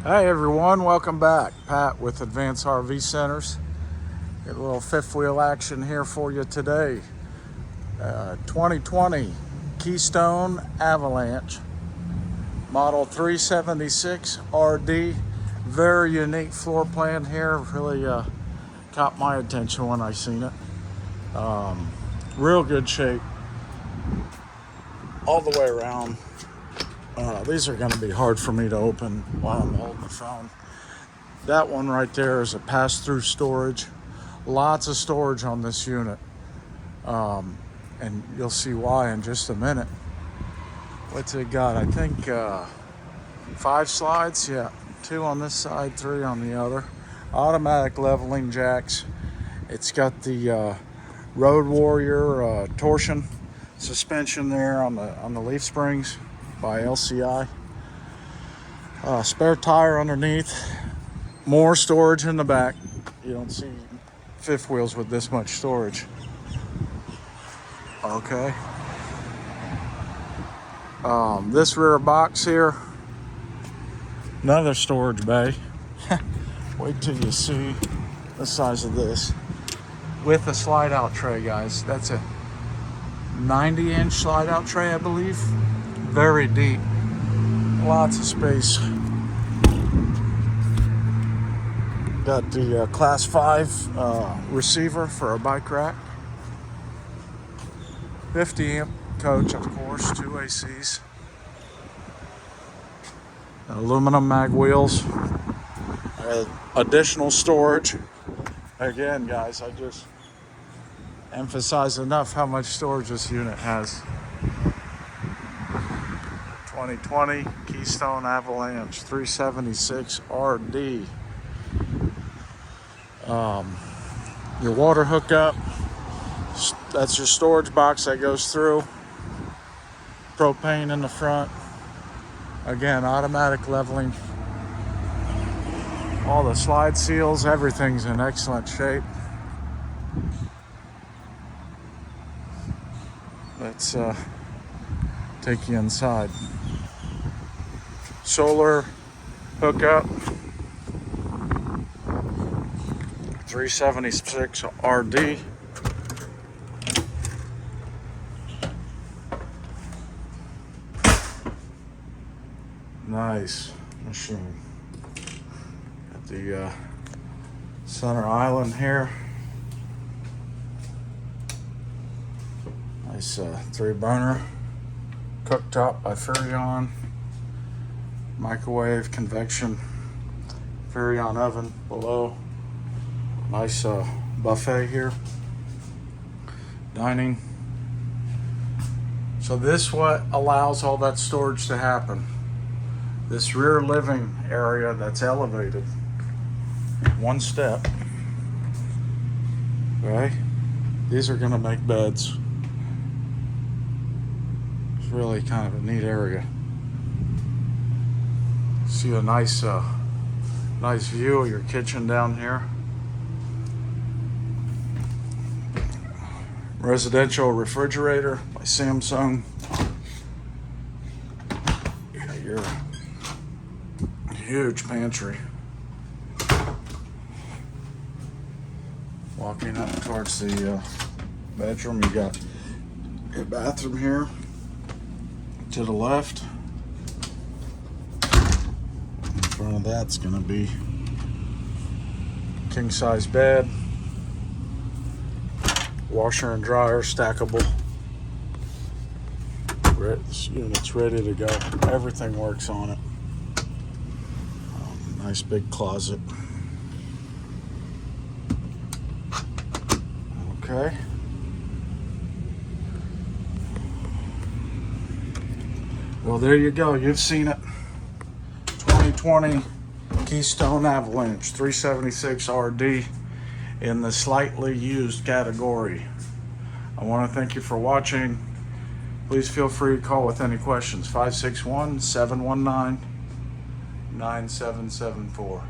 Hey everyone, welcome back. Pat with Advanced RV Centers. Get a little fifth wheel action here for you today. 2020 Keystone Avalanche model 376RD. Very unique floor plan here. Really caught my attention when I seen it. Real good shape all the way around. These are going to be hard for me to open while I'm holding the phone. That one right there is a pass-through storage. Lots of storage on this unit. And you'll see why in just a minute. What's it got? I think 5 slides. Yeah, 2 on this side, 3 on the other. Automatic leveling jacks. It's got the Road Warrior torsion suspension there on the leaf springs by LCI. Spare tire underneath. More storage in the back. You don't see fifth wheels with this much storage. Okay. This rear box here, another storage bay. Wait till you see the size of this with a slide out tray, guys. That's a 90-inch slide out tray, I believe. Very deep, lots of space. Got the class 5 receiver for a bike rack. 50 amp coach, of course, 2 ACs. Aluminum mag wheels. Additional storage. Again, guys, I just emphasize enough how much storage this unit has. 2020 Keystone Avalanche 376RD. Your water hookup. That's your storage box that goes through. Propane in the front. Again, automatic leveling. All the slide seals, everything's in excellent shape. Let's take you inside. Solar hookup. 376RD. Nice machine. Got the center island here. Nice 3-burner cooktop by Furrion. Microwave, convection, Furrion oven below. Nice buffet here. Dining. So this what allows all that storage to happen. This rear living area that's elevated 1 step. Right? These are gonna make beds. It's really kind of a neat area. See a nice nice view of your kitchen down here. Residential refrigerator by Samsung. You got your huge pantry. Walking up towards the bedroom, you got a bathroom here to the left. In front of that's gonna be king size bed. Washer and dryer, stackable. This unit's ready to go. Everything works on it. Nice big closet. Okay. Well, there you go. You've seen it. 2020 Keystone Avalanche 376RD. In the slightly used category. I want to thank you for watching. Please feel free to call with any questions. 561-719-9774.